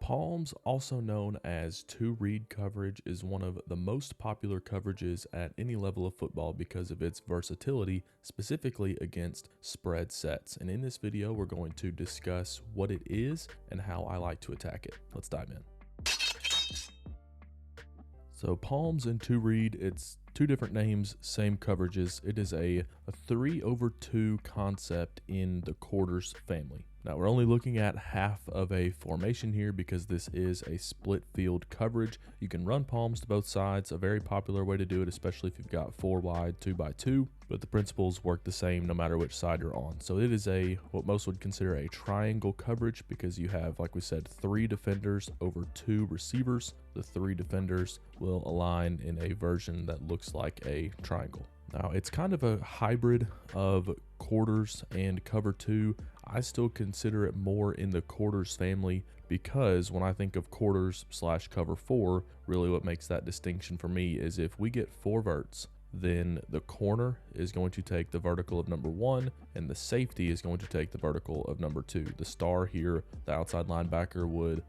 Palms, also known as two-read coverage, is one of the most popular coverages at any level of football because of its versatility, specifically against spread sets. And in this video, we're going to discuss what it is and how I like to attack it. Let's dive in. So palms and two-read, it's two different names, same coverages. It is a 3/2 concept in the quarters family. Now we're only looking at half of a formation here because this is a split field coverage. You can run palms to both sides, a very popular way to do it, especially if you've got 4 wide, 2x2, but the principles work the same no matter which side you're on. So it is what most would consider a triangle coverage because you have, like we said, 3 defenders over 2 receivers. The 3 defenders will align in a version that looks like a triangle. Now, it's kind of a hybrid of quarters and cover 2. I still consider it more in the quarters family because when I think of quarters / cover 4, really what makes that distinction for me is if we get 4 verts, then the corner is going to take the vertical of number 1 and the safety is going to take the vertical of number 2. The star here, the outside linebacker, would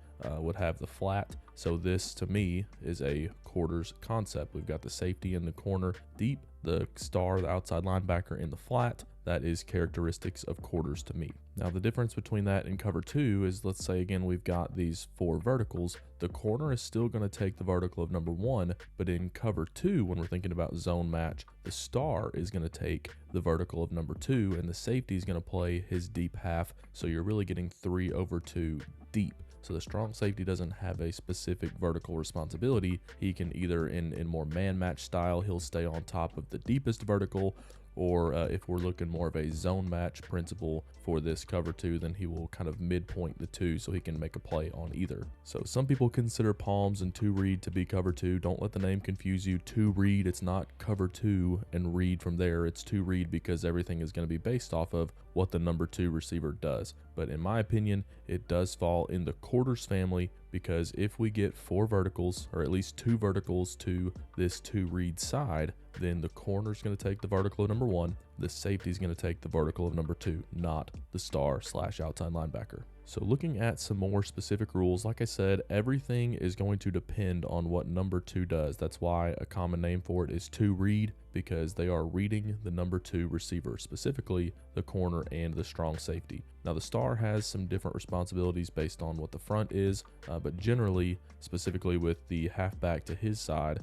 have the flat. So this to me is a quarters concept. We've got the safety in the corner deep, the star, the outside linebacker, in the flat. That is characteristics of quarters to me. Now the difference between that and cover 2 is, let's say again we've got these 4 verticals. The corner is still going to take the vertical of number 1, but in cover 2, when we're thinking about zone match, the star is going to take the vertical of number 2 and the safety is going to play his deep half. So you're really getting 3/2 deep. So the strong safety doesn't have a specific vertical responsibility. He can either, in more man match style, he'll stay on top of the deepest vertical, or if we're looking more of a zone match principle for this cover 2, then he will kind of midpoint the 2 so he can make a play on either. So some people consider palms and two-read to be cover 2. Don't let the name confuse you. Two-read, it's not cover 2 and read from there. It's two-read because everything is going to be based off of what the number 2 receiver does. But in my opinion, it does fall in the quarters family because if we get 4 verticals, or at least 2 verticals to this two-read side, then the corner is going to take the vertical of number 1, the safety is going to take the vertical of number 2, not the star / outside linebacker. So looking at some more specific rules, like I said, everything is going to depend on what number 2 does. That's why a common name for it is two-read, because they are reading the number 2 receiver, specifically the corner and the strong safety. Now the star has some different responsibilities based on what the front is, but generally, specifically with the halfback to his side,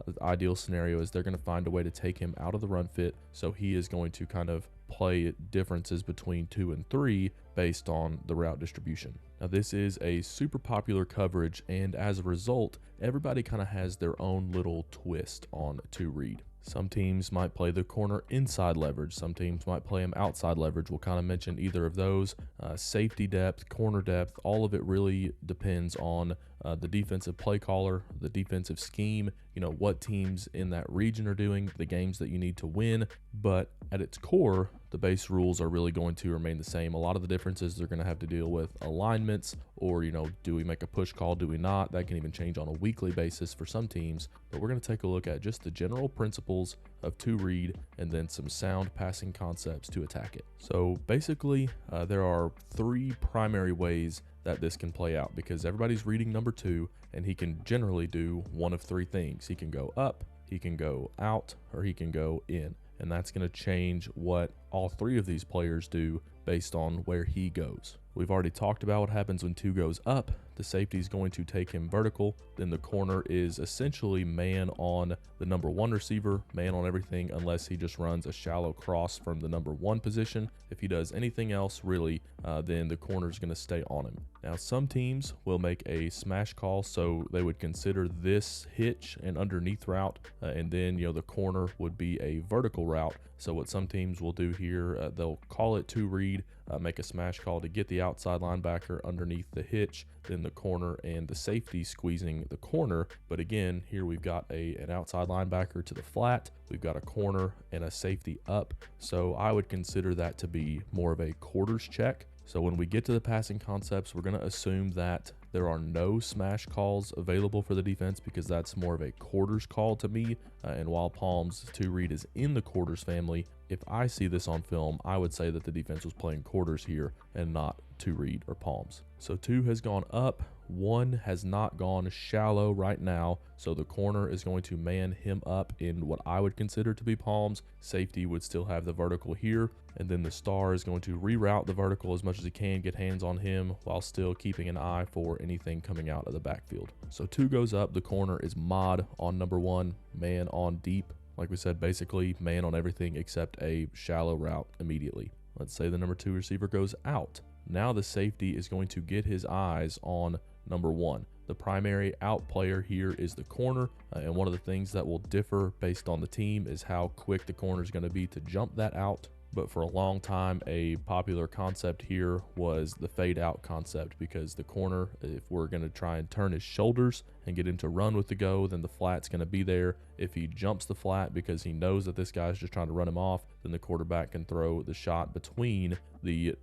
the ideal scenario is they're going to find a way to take him out of the run fit, so he is going to kind of play differences between 2 and 3 based on the route distribution. Now this is a super popular coverage, and as a result, everybody kind of has their own little twist on two-read. Some teams might play the corner inside leverage. Some teams might play him outside leverage. We'll kind of mention either of those. Safety depth, corner depth, all of it really depends on the defensive play caller, the defensive scheme, what teams in that region are doing, the games that you need to win. But at its core, the base rules are really going to remain the same. A lot of the differences they're going to have to deal with alignments, or, do we make a push call? Do we not? That can even change on a weekly basis for some teams. But we're going to take a look at just the general principles of two-read and then some sound passing concepts to attack it. So basically, there are 3 primary ways that this can play out because everybody's reading number 2 and he can generally do one of 3 things. He can go up, he can go out, or he can go in. And that's going to change what all 3 of these players do based on where he goes. We've already talked about what happens when 2 goes up. The safety is going to take him vertical. Then the corner is essentially man on the number 1 receiver, man on everything, unless he just runs a shallow cross from the number 1 position. If he does anything else, really, then the corner is going to stay on him. Now, some teams will make a smash call, so they would consider this hitch and underneath route, and then, the corner would be a vertical route. So what some teams will do here, they'll call it two-read, make a smash call to get the outside linebacker underneath the hitch, then the corner and the safety squeezing the corner. But again, here we've got an outside linebacker to the flat, we've got a corner and a safety up. So I would consider that to be more of a quarters check. So when we get to the passing concepts, we're going to assume that there are no smash calls available for the defense because that's more of a quarters call to me. And while palms two-read is in the quarters family, if I see this on film, I would say that the defense was playing quarters here and not two-read or palms. So 2 has gone up. One has not gone shallow right now, so the corner is going to man him up in what I would consider to be palms. Safety would still have the vertical here, and then the star is going to reroute the vertical as much as he can, get hands on him while still keeping an eye for anything coming out of the backfield. So 2 goes up, the corner is mod on number 1, man on deep. Like we said, basically man on everything except a shallow route immediately. Let's say the number 2 receiver goes out. Now the safety is going to get his eyes on number 1. The primary out player here is the corner, and one of the things that will differ based on the team is how quick the corner is going to be to jump that out. But for a long time, a popular concept here was the fade out concept, because the corner, if we're going to try and turn his shoulders and get into run with the go, then the flat's going to be there. If he jumps the flat because he knows that this guy's just trying to run him off, then the quarterback can throw the shot between the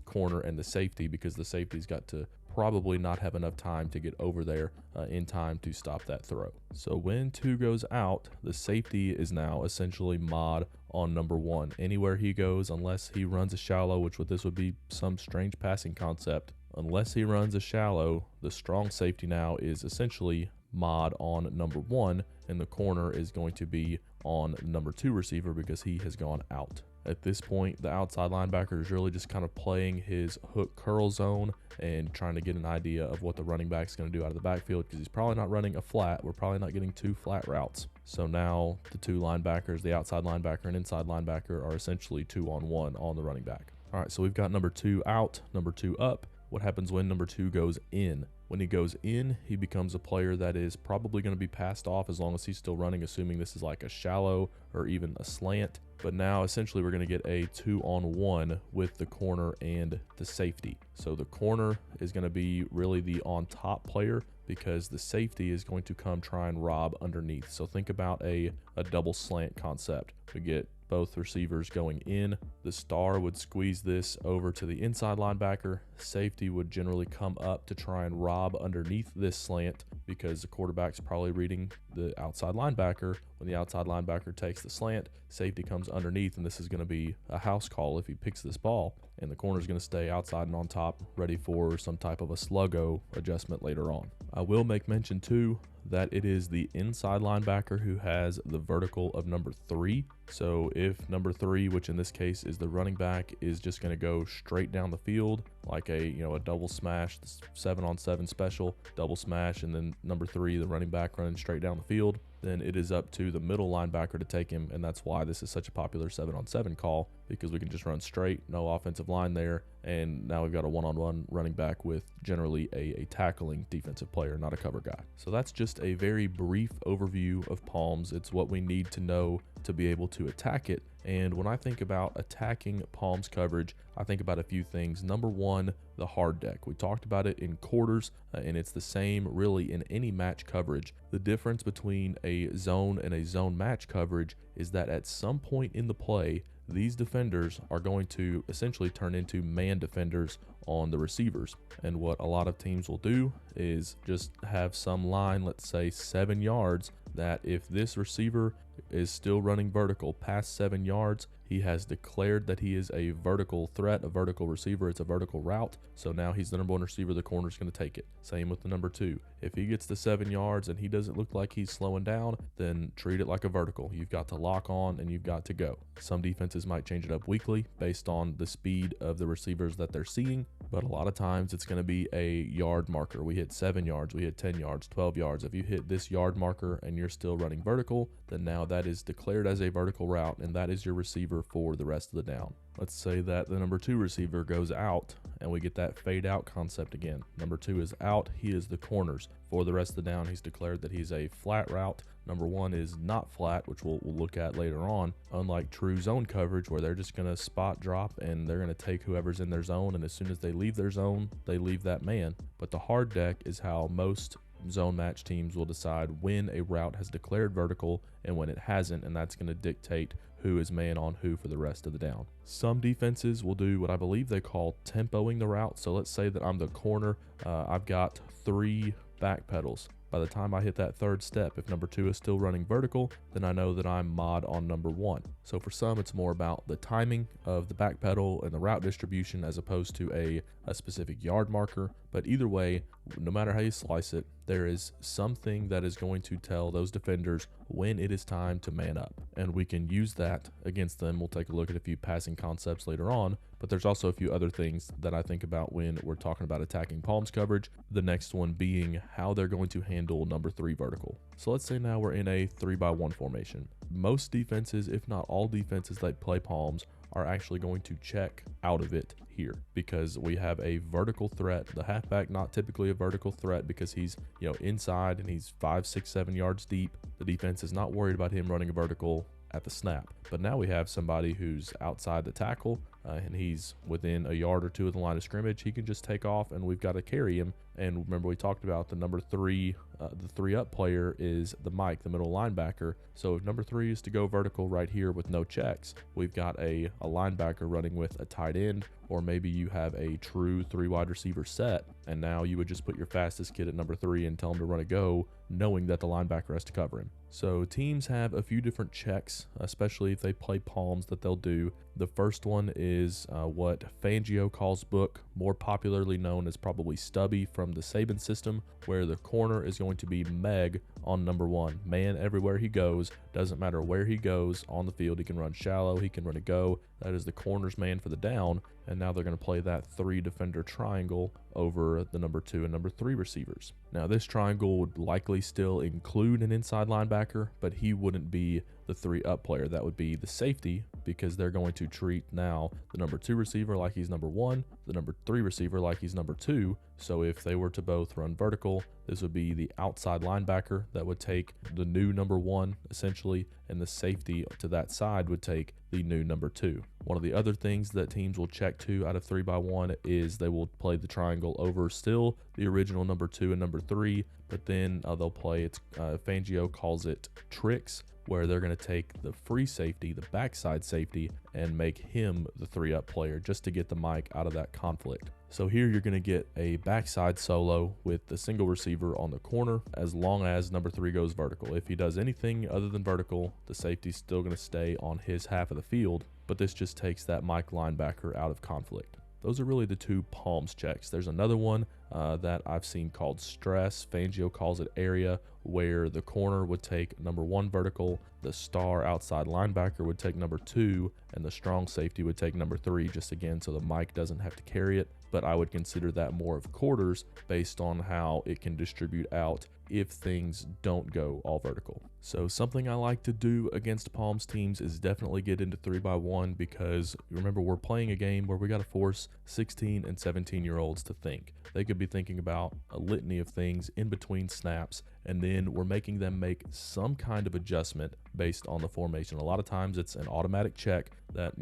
corner and the safety, because the safety's got to probably not have enough time to get over there in time to stop that throw. So when 2 goes out, the safety is now essentially mod on number 1. Anywhere he goes, unless he runs a shallow, which this would be some strange passing concept, unless he runs a shallow, the strong safety now is essentially mod on number 1, and the corner is going to be on number 2 receiver because he has gone out. At this point, the outside linebacker is really just kind of playing his hook curl zone and trying to get an idea of what the running back is going to do out of the backfield, because he's probably not running a flat. We're probably not getting 2 flat routes. So now the 2 linebackers, the outside linebacker and inside linebacker, are essentially 2-on-1 on the running back. All right, so we've got number 2 out, number 2 up. What happens when number 2 goes in? When he goes in, he becomes a player that is probably going to be passed off as long as he's still running, assuming this is like a shallow or even a slant. But now essentially we're going to get a 2-on-1 with the corner and the safety. So the corner is going to be really the on top player, because the safety is going to come try and rob underneath. So think about a double slant concept. We get both receivers going in. The star would squeeze this over to the inside linebacker. Safety would generally come up to try and rob underneath this slant, because the quarterback's probably reading the outside linebacker. When the outside linebacker takes the slant, safety comes underneath, and this is going to be a house call if he picks this ball, and the corner is going to stay outside and on top, ready for some type of a sluggo adjustment later on. I will make mention too that it is the inside linebacker who has the vertical of number 3. So if number 3, which in this case is the running back, is just going to go straight down the field like a double smash, 7-on-7 special double smash, and then number 3, the running back, running straight down the field, then it is up to the middle linebacker to take him. And that's why this is such a popular 7-on-7 call, because we can just run straight, no offensive line there, and now we've got a 1-on-1 running back with generally a tackling defensive player, not a cover guy. So that's just a very brief overview of palms. It's what we need to know to be able to attack it. And when I think about attacking palms coverage, I think about a few things. Number 1, the hard deck. We talked about it in quarters, and it's the same really in any match coverage. The difference between a zone and a zone match coverage is that at some point in the play, these defenders are going to essentially turn into man defenders on the receivers. And what a lot of teams will do is just have some line, let's say 7 yards, that if this receiver is still running vertical past 7 yards, he has declared that he is a vertical threat, a vertical receiver. It's a vertical route. So now he's the number 1 receiver. The corner's going to take it. Same with the number 2. If he gets to 7 yards and he doesn't look like he's slowing down, then treat it like a vertical. You've got to lock on and you've got to go. Some defenses might change it up weekly based on the speed of the receivers that they're seeing, but a lot of times it's going to be a yard marker. We hit 7 yards, we hit 10 yards, 12 yards. If you hit this yard marker and you're still running vertical, then now that is declared as a vertical route, and that is your receiver for the rest of the down. Let's say that the number 2 receiver goes out and we get that fade out concept again. Number 2 is out. He is the corners. For the rest of the down, he's declared that he's a flat route. Number 1 is not flat, which we'll look at later on. Unlike true zone coverage, where they're just going to spot drop and they're going to take whoever's in their zone, and as soon as they leave their zone, they leave that man. But the hard deck is how most zone match teams will decide when a route has declared vertical and when it hasn't, and that's going to dictate who is man on who for the rest of the down. Some defenses will do what I believe they call tempoing the route. So let's say that I'm the corner. I've got 3 back pedals. By the time I hit that 3rd step, if number 2 is still running vertical, then I know that I'm mod on number 1. So for some, it's more about the timing of the back pedal and the route distribution as opposed to a specific yard marker. But either way, no matter how you slice it, there is something that is going to tell those defenders when it is time to man up. And we can use that against them. We'll take a look at a few passing concepts later on, but there's also a few other things that I think about when we're talking about attacking palms coverage. The next one being how they're going to handle number 3 vertical. So let's say now we're in a 3-by-1 formation. Most defenses, if not all defenses that play palms, are actually going to check out of it here because we have a vertical threat. The halfback, not typically a vertical threat because he's, inside and he's 5, 6, 7 yards deep. The defense is not worried about him running a vertical at the snap. But now we have somebody who's outside the tackle and he's within a yard or 2 of the line of scrimmage. He can just take off and we've got to carry him. And remember, we talked about the number 3, the 3-up player is the Mike, the middle linebacker. So if number 3 is to go vertical right here with no checks, we've got a linebacker running with a tight end, or maybe you have a true 3 wide receiver set, and now you would just put your fastest kid at number 3 and tell him to run a go, knowing that the linebacker has to cover him. So teams have a few different checks, especially if they play palms, that they'll do. The first one is what Fangio calls book, more popularly known as probably Stubby from the Saban system, where the corner is going to be Meg on number 1. Man everywhere he goes, doesn't matter where he goes on the field. He can run shallow, he can run a go. That is the corner's man for the down. And now they're going to play that 3 defender triangle over the number 2 and number 3 receivers. Now this triangle would likely still include an inside linebacker, but he wouldn't be the 3-up player. That would be the safety, because they're going to treat now the number 2 receiver like he's number 1, the number 3 receiver like he's number 2. So if they were to both run vertical, this would be the outside linebacker that would take the new number 1 essentially, and the safety to that side would take the new number 2. One of the other things that teams will check to out of 3-by-1 is they will play the triangle over still the original number 2 and number 3, but then they'll play Fangio calls it tricks, where they're going to take the free safety, the backside safety, and make him the 3-up player just to get the Mike out of that conflict. So here you're going to get a backside solo with the single receiver on the corner as long as number 3 goes vertical. If he does anything other than vertical, the safety's still going to stay on his half of the field, but this just takes that Mike linebacker out of conflict. Those are really the 2 palms checks. There's another one that I've seen called stress. Fangio calls it area, where the corner would take number 1 vertical, the star outside linebacker would take number 2, and the strong safety would take number 3, just again so the Mike doesn't have to carry it. But I would consider that more of quarters based on how it can distribute out if things don't go all vertical. So something I like to do against palms teams is definitely get into 3-by-1, because remember, we're playing a game where we got to force 16 and 17-year-olds to think. They could be thinking about a litany of things in between snaps, and then we're making them make some kind of adjustment based on the formation. A lot of times it's an automatic check that,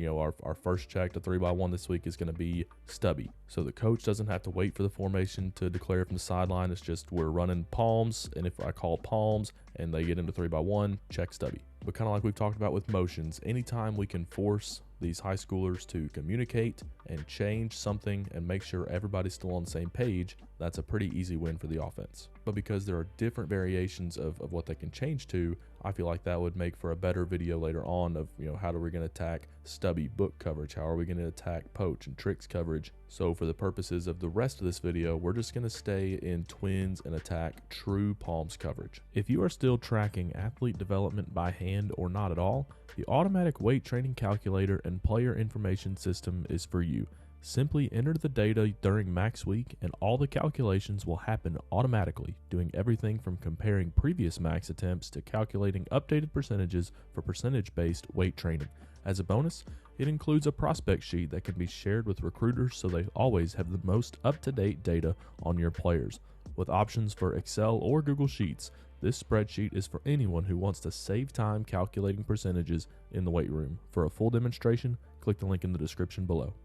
our first check to 3-by-1 this week is going to be Stubby. So the coach doesn't have to wait for the formation to declare from the sideline. It's just we're running palms, and if I call palms and they get into 3-by-1, check Stubby. But kind of like we've talked about with motions, anytime we can force these high schoolers to communicate and change something and make sure everybody's still on the same page, that's a pretty easy win for the offense. But because there are different variations of what they can change to, I feel like that would make for a better video later on of, how are we going to attack Stubby book coverage? How are we going to attack poach and tricks coverage? So for the purposes of the rest of this video, we're just going to stay in twins and attack true palms coverage. If you are still tracking athlete development by hand or not at all, the automatic weight training calculator and player information system is for you. Simply enter the data during max week and all the calculations will happen automatically, doing everything from comparing previous max attempts to calculating updated percentages for percentage-based weight training. As a bonus, it includes a prospect sheet that can be shared with recruiters so they always have the most up-to-date data on your players. With options for Excel or Google Sheets, this spreadsheet is for anyone who wants to save time calculating percentages in the weight room. For a full demonstration, click the link in the description below.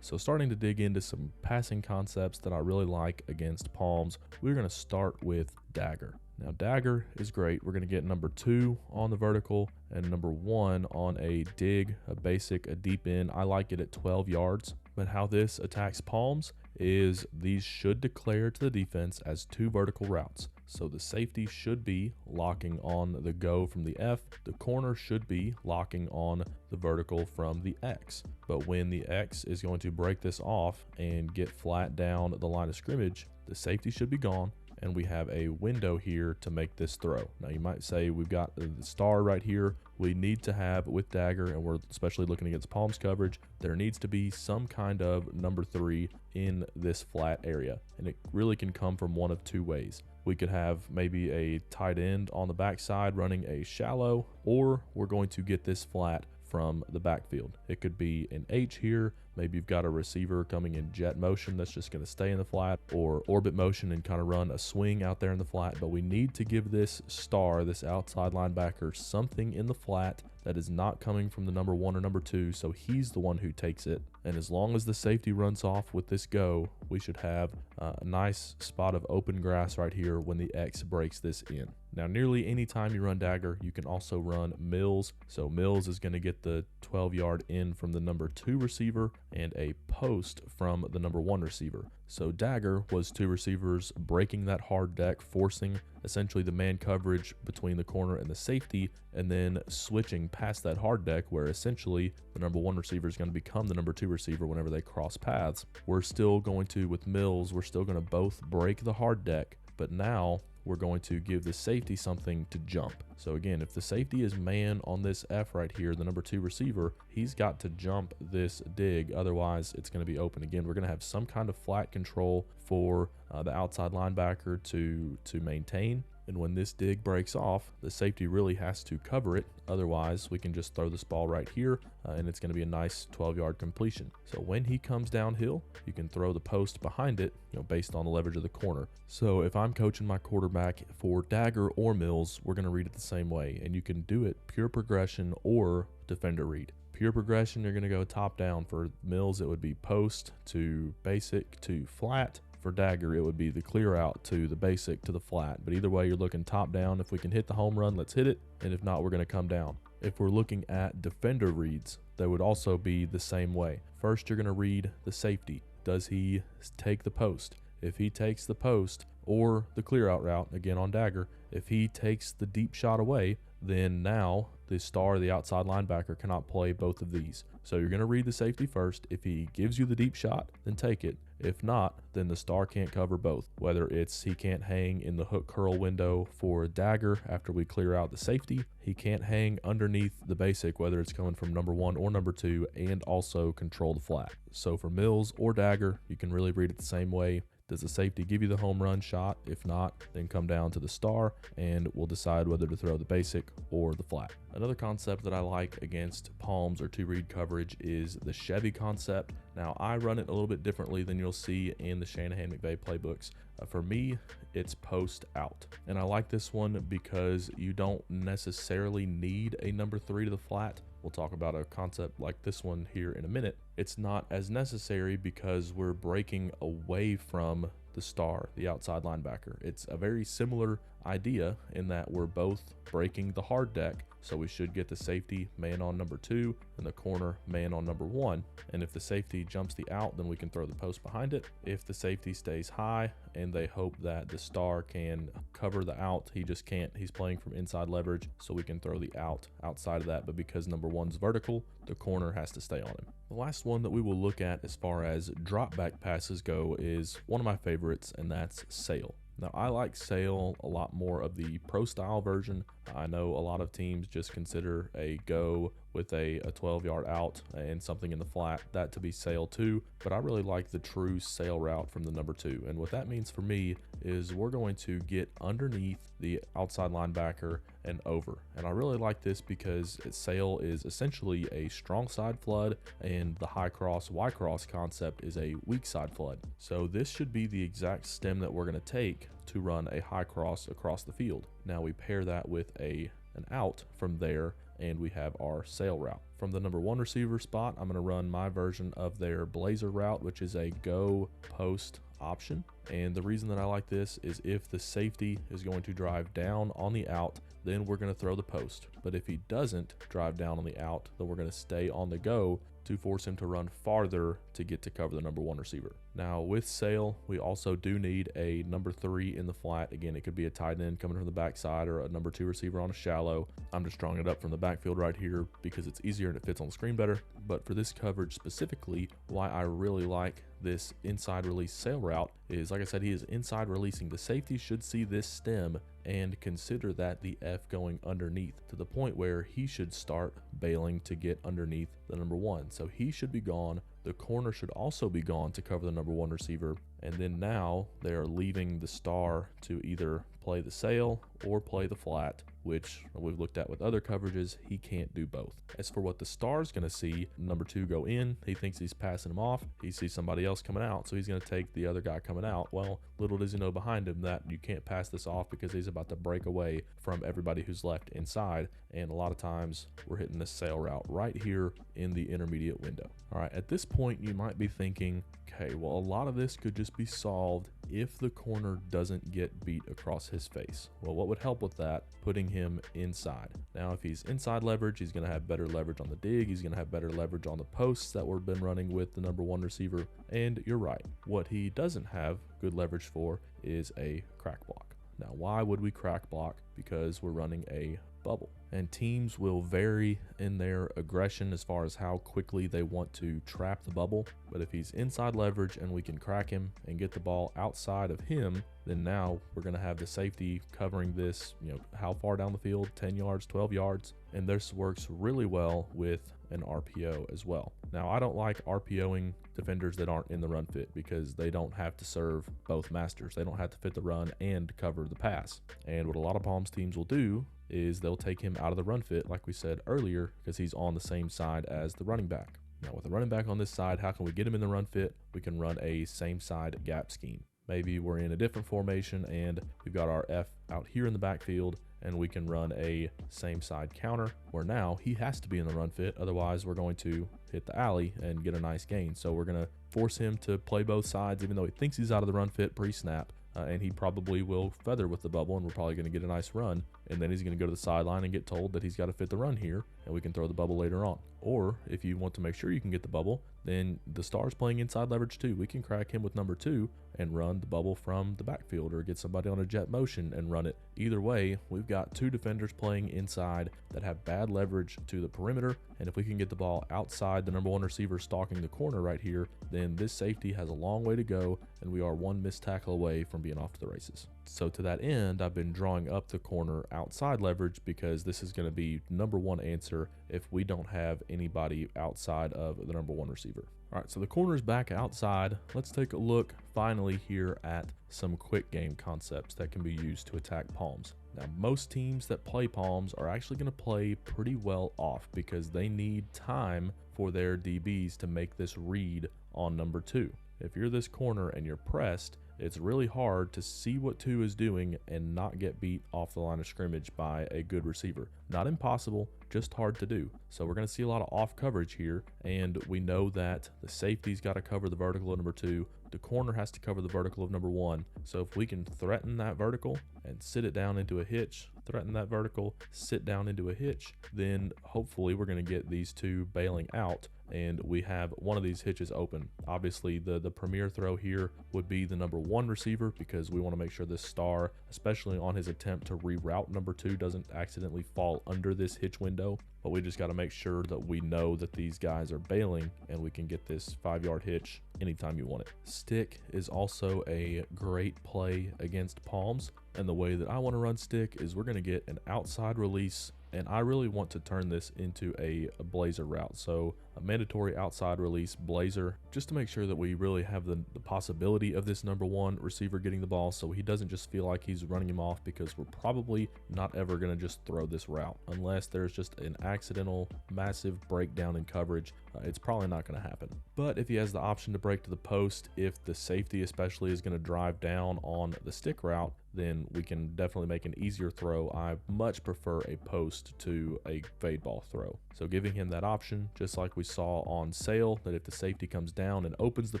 So starting to dig into some passing concepts that I really like against palms, we're going to start with Dagger. Now Dagger is great. We're going to get number 2 on the vertical and number 1 on a dig, a basic, a deep end. I like it at 12 yards. But how this attacks palms is these should declare to the defense as 2 vertical routes. So the safety should be locking on the go from the F. The corner should be locking on the vertical from the X. But when the X is going to break this off and get flat down the line of scrimmage, the safety should be gone, and we have a window here to make this throw. Now you might say we've got the star right here. We need to have with Dagger, and we're especially looking against palms coverage, there needs to be some kind of number 3 in this flat area, and it really can come from one of two ways. We could have maybe a tight end on the backside running a shallow, or we're going to get this flat from the backfield. It could be an H here. Maybe you've got a receiver coming in jet motion that's just going to stay in the flat, or orbit motion and kind of run a swing out there in the flat. But we need to give this star, this outside linebacker, something in the flat that is not coming from the number 1 or number 2, so he's the one who takes it. And as long as the safety runs off with this go, we should have a nice spot of open grass right here when the X breaks this in. Now, nearly any time you run Dagger, you can also run Mills. So Mills is going to get the 12-yard in from the number 2 receiver and a post from the number 1 receiver. So Dagger was 2 receivers breaking that hard deck, forcing essentially the man coverage between the corner and the safety, and then switching past that hard deck where essentially the number 1 receiver is going to become the number 2 receiver whenever they cross paths. We're still going to, with Mills, we're still going to both break the hard deck, but now we're going to give the safety something to jump. So again, if the safety is man on this F right here, the number 2 receiver, he's got to jump this dig, otherwise it's going to be open. Again, we're going to have some kind of flat control for the outside linebacker to maintain. And when this dig breaks off, the safety really has to cover it. Otherwise, we can just throw this ball right here, and it's going to be a nice 12-yard completion. So when he comes downhill, you can throw the post behind it, based on the leverage of the corner. So if I'm coaching my quarterback for Dagger or Mills, we're going to read it the same way. And you can do it pure progression or defender read. Pure progression, you're going to go top down. For Mills, it would be post to basic to flat. For Dagger, it would be the clear out to the basic to the flat. But either way, you're looking top down. If we can hit the home run, let's hit it. And if not, we're going to come down. If we're looking at defender reads, they would also be the same way. First, you're going to read the safety. Does he take the post? If he takes the post or the clear out route, again on Dagger, if he takes the deep shot away, then now the star, the outside linebacker, cannot play both of these. So you're going to read the safety first. If he gives you the deep shot, then take it. If not, then the star can't cover both. Whether it's he can't hang in the hook curl window for Dagger after we clear out the safety, he can't hang underneath the basic, whether it's coming from number 1 or number 2, and also control the flat. So for Mills or Dagger, you can really read it the same way. Does the safety give you the home run shot? If not, then come down to the star and we'll decide whether to throw the basic or the flat. Another concept that I like against palms or 2-read coverage is the Chevy concept. Now, I run it a little bit differently than you'll see in the Shanahan-McVay playbooks. For me, it's post out. And I like this one because you don't necessarily need a number 3 to the flat. We'll talk about a concept like this one here in a minute. It's not as necessary because we're breaking away from the star, the outside linebacker. It's a very similar idea in that we're both breaking the hard deck. So we should get the safety man on number 2 and the corner man on number 1. And if the safety jumps the out, then we can throw the post behind it. If the safety stays high and they hope that the star can cover the out, he just can't. He's playing from inside leverage, so we can throw the out outside of that. But because number 1's vertical, the corner has to stay on him. The last one that we will look at as far as drop back passes go is one of my favorites, and that's sail. Now, I like sail a lot more of the pro style version. I know a lot of teams just consider a go with a 12-yard out and something in the flat, that to be sail too, but I really like the true sail route from the number 2. And what that means for me is we're going to get underneath the outside linebacker and over. And I really like this because sail is essentially a strong side flood, and the high cross, Y cross concept is a weak side flood. So this should be the exact stem that we're going to take to run a high cross across the field. Now we pair that with an out from there, and we have our sail route. From the number 1 receiver spot, I'm going to run my version of their blazer route, which is a go post option. And the reason that I like this is if the safety is going to drive down on the out, then we're going to throw the post. But if he doesn't drive down on the out, then we're going to stay on the go to force him to run farther to get to cover the number 1 receiver. Now with Sale, we also do need a number 3 in the flat. Again, it could be a tight end coming from the backside or a number 2 receiver on a shallow. I'm just drawing it up from the backfield right here because it's easier and it fits on the screen better. But for this coverage specifically, why I really like this inside release Sale route is, like I said, he is inside releasing. The safety should see this stem and consider that the F going underneath, to the point where he should start bailing to get underneath the number 1. So he should be gone. The corner should also be gone to cover the number 1 receiver. And then now they are leaving the star to either play the Sale or play the flat, which we've looked at with other coverages. He can't do both. As for what the star's going to see, number 2 go in. He thinks he's passing him off. He sees somebody else coming out, so he's going to take the other guy coming out. Well, little does he know behind him that you can't pass this off because he's about to break away from everybody who's left inside. And a lot of times we're hitting this Sale route right here in the intermediate window. All right, at this point you might be thinking, okay, well, a lot of this could just be solved if the corner doesn't get beat across his face. Well, what would help with that? Putting him inside. Now, if he's inside leverage, he's going to have better leverage on the dig. He's going to have better leverage on the posts that we've been running with the number 1 receiver. And you're right. What he doesn't have good leverage for is a crack block. Now, why would we crack block? Because we're running a bubble. And teams will vary in their aggression as far as how quickly they want to trap the bubble. But if he's inside leverage and we can crack him and get the ball outside of him, then now we're going to have the safety covering this, how far down the field, 10 yards, 12 yards. And this works really well with an RPO as well. Now, I don't like RPOing defenders that aren't in the run fit because they don't have to serve both masters. They don't have to fit the run and cover the pass. And what a lot of Palms teams will do is they'll take him out of the run fit, like we said earlier, because he's on the same side as the running back. Now, with the running back on this side, how can we get him in the run fit? We can run a same side gap scheme. Maybe we're in a different formation and we've got our F out here in the backfield, and we can run a same side counter where now he has to be in the run fit. Otherwise, we're going to hit the alley and get a nice gain. So we're going to force him to play both sides, even though he thinks he's out of the run fit pre-snap. And he probably will feather with the bubble, and we're probably going to get a nice run. And then he's going to go to the sideline and get told that he's got to fit the run here, and we can throw the bubble later on. Or if you want to make sure you can get the bubble, then the star's playing inside leverage too. We can crack him with number 2 and run the bubble from the backfield, or get somebody on a jet motion and run it. Either way, we've got 2 defenders playing inside that have bad leverage to the perimeter. And if we can get the ball outside the number 1 receiver stalking the corner right here, then this safety has a long way to go, and we are 1 missed tackle away from being off to the races. So to that end, I've been drawing up the corner outside leverage because this is going to be number 1 answer if we don't have anybody outside of the number 1 receiver. All right, so the corner's back outside. Let's take a look finally here at some quick game concepts that can be used to attack Palms. Now, most teams that play Palms are actually going to play pretty well off because they need time for their DBs to make this read on number 2. If you're this corner and you're pressed, it's really hard to see what 2 is doing and not get beat off the line of scrimmage by a good receiver. Not impossible, just hard to do. So we're going to see a lot of off coverage here, and we know that the safety's got to cover the vertical of number 2. The corner has to cover the vertical of number 1. So if we can threaten that vertical and sit it down into a hitch, threaten that vertical, sit down into a hitch, then hopefully we're going to get these 2 bailing out and we have one of these hitches open. Obviously, the premier throw here would be the number 1 receiver because we want to make sure this star, especially on his attempt to reroute number 2, doesn't accidentally fall under this hitch window. But we just got to make sure that we know that these guys are bailing and we can get this 5-yard hitch anytime you want it. Stick is also a great play against Palms. And the way that I want to run stick is we're going to get an outside release, and I really want to turn this into a blazer route. So a mandatory outside release blazer, just to make sure that we really have the possibility of this number 1 receiver getting the ball, so he doesn't just feel like he's running him off, because we're probably not ever going to just throw this route unless there's just an accidental massive breakdown in coverage. It's probably not going to happen. But if he has the option to break to the post, if the safety especially is going to drive down on the stick route, then we can definitely make an easier throw. I much prefer a post to a fade ball throw. So giving him that option, just like we saw on Sale, that if the safety comes down and opens the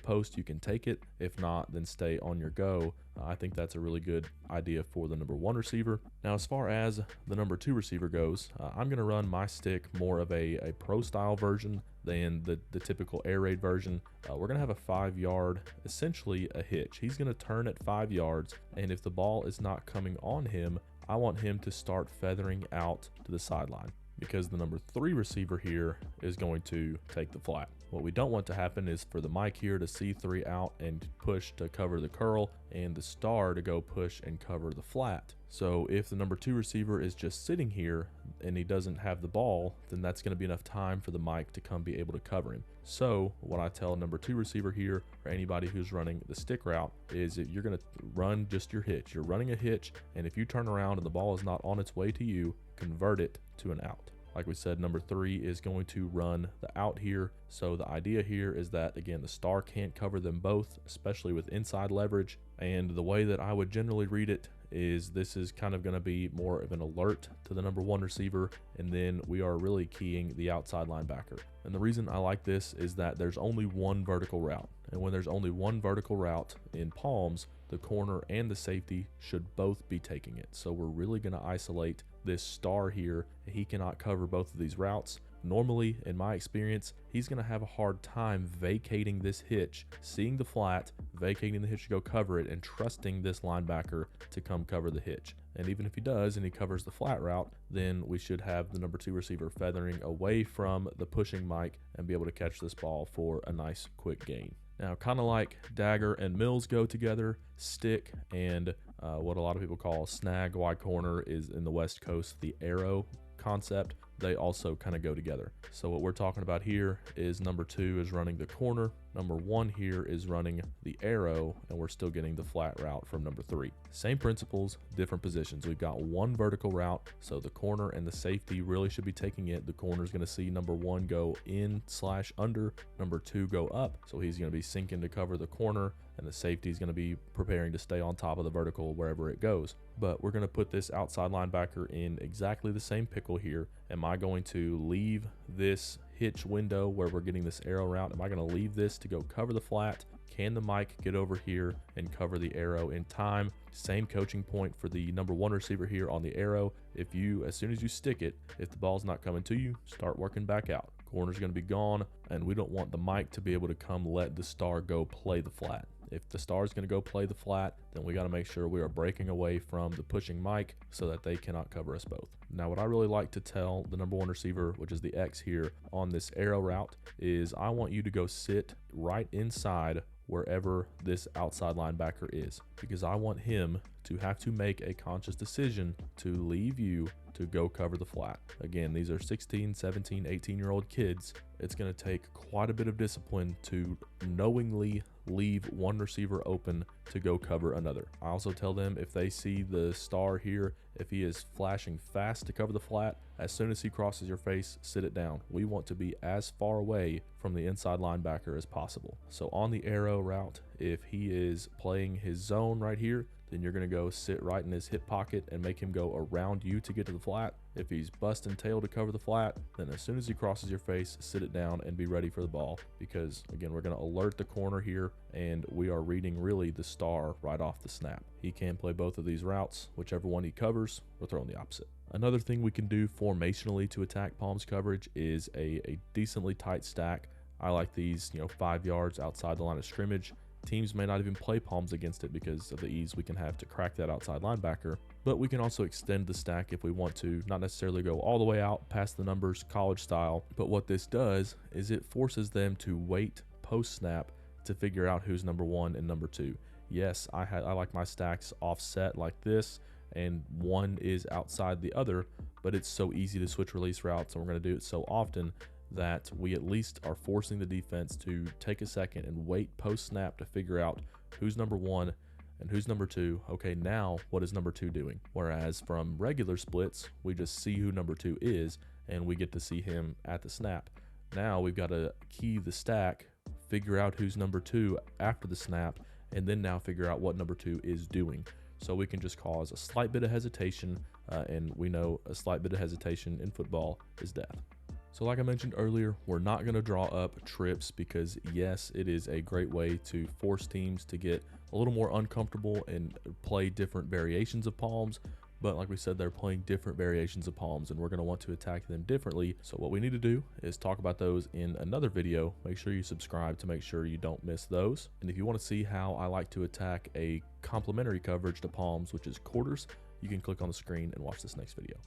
post, you can take it. If not, then stay on your go. I think that's a really good idea for the number 1 receiver. Now, as far as the number 2 receiver goes, I'm going to run my stick more of a pro style version than the typical air raid version. We're going to have a 5-yard, essentially a hitch. He's going to turn at 5 yards, and if the ball is not coming on him, I want him to start feathering out to the sideline, because the number 3 receiver here is going to take the flat. What we don't want to happen is for the Mike here to see 3 out and push to cover the curl, and the star to go push and cover the flat. So if the number 2 receiver is just sitting here and he doesn't have the ball, then that's going to be enough time for the Mike to come be able to cover him. So what I tell number 2 receiver here, or anybody who's running the stick route, is if you're going to run just your hitch, you're running a hitch, and if you turn around and the ball is not on its way to you, convert it to an out. Like we said, number 3 is going to run the out here. So the idea here is that, again, the star can't cover them both, especially with inside leverage. And the way that I would generally read it is this is kind of going to be more of an alert to the number 1 receiver, and then we are really keying the outside linebacker. And the reason I like this is that there's only one vertical route. And when there's only one vertical route in palms, the corner and the safety should both be taking it. So we're really going to isolate this star here. He cannot cover both of these routes. Normally, in my experience, he's going to have a hard time vacating this hitch, seeing the flat, vacating the hitch to go cover it, and trusting this linebacker to come cover the hitch. And even if he does and he covers the flat route, then we should have the number 2 receiver feathering away from the pushing Mike and be able to catch this ball for a nice quick gain. Now, kind of like Dagger and Mills go together, stick and what a lot of people call snag wide corner is in the West Coast the arrow concept. They also kind of go together. So what we're talking about here is number 2 is running the corner, number 1 here is running the arrow, and we're still getting the flat route from number 3. Same principles, different positions. We've got one vertical route, so the corner and the safety really should be taking it. The corner is going to see number 1 go in/under, number 2 go up, so he's going to be sinking to cover the corner, and the safety is going to be preparing to stay on top of the vertical wherever it goes. But we're going to put this outside linebacker in exactly the same pickle here. Am I going to leave this hitch window where we're getting this arrow route? Am I going to leave this to go cover the flat? Can the Mike get over here and cover the arrow in time? Same coaching point for the number 1 receiver here on the arrow. If you, as soon as you stick it, if the ball's not coming to you, start working back out. Corner's going to be gone, and we don't want the Mike to be able to come let the star go play the flat. If the star is going to go play the flat, then we got to make sure we are breaking away from the pushing Mike so that they cannot cover us both. Now, what I really like to tell the number 1 receiver, which is the X here on this arrow route, is I want you to go sit right inside wherever this outside linebacker is, because I want him to have to make a conscious decision to leave you to go cover the flat. Again, these are 16, 17, 18-year-old kids. It's going to take quite a bit of discipline to knowingly leave one receiver open to go cover another. I also tell them if they see the star here, if he is flashing fast to cover the flat, as soon as he crosses your face, sit it down. We want to be as far away from the inside linebacker as possible. So on the arrow route, if he is playing his zone right here, then you're going to go sit right in his hip pocket and make him go around you to get to the flat. If he's busting tail to cover the flat, then as soon as he crosses your face, sit it down and be ready for the ball, because again, we're going to alert the corner here, and we are reading really the star right off the snap. He can play both of these routes. Whichever one he covers, we're throwing the opposite. Another thing we can do formationally to attack Palms coverage is a decently tight stack. I like these, 5 yards outside the line of scrimmage. Teams may not even play palms against it because of the ease we can have to crack that outside linebacker, but we can also extend the stack if we want to, not necessarily go all the way out past the numbers college style. But what this does is it forces them to wait post snap to figure out who's number 1 and number 2. Yes, I like my stacks offset like this, and one is outside the other, but it's so easy to switch release routes, and we're going to do it so often that we at least are forcing the defense to take a second and wait post snap to figure out who's number 1 and who's number 2. Okay, now what is number 2 doing? Whereas from regular splits, we just see who number 2 is and we get to see him at the snap. Now we've got to key the stack, figure out who's number 2 after the snap, and then now figure out what number 2 is doing. So we can just cause a slight bit of hesitation, and we know a slight bit of hesitation in football is death. So like I mentioned earlier, we're not going to draw up trips because yes, it is a great way to force teams to get a little more uncomfortable and play different variations of palms. But like we said, they're playing different variations of palms and we're going to want to attack them differently. So what we need to do is talk about those in another video. Make sure you subscribe to make sure you don't miss those. And if you want to see how I like to attack a complementary coverage to palms, which is quarters, you can click on the screen and watch this next video.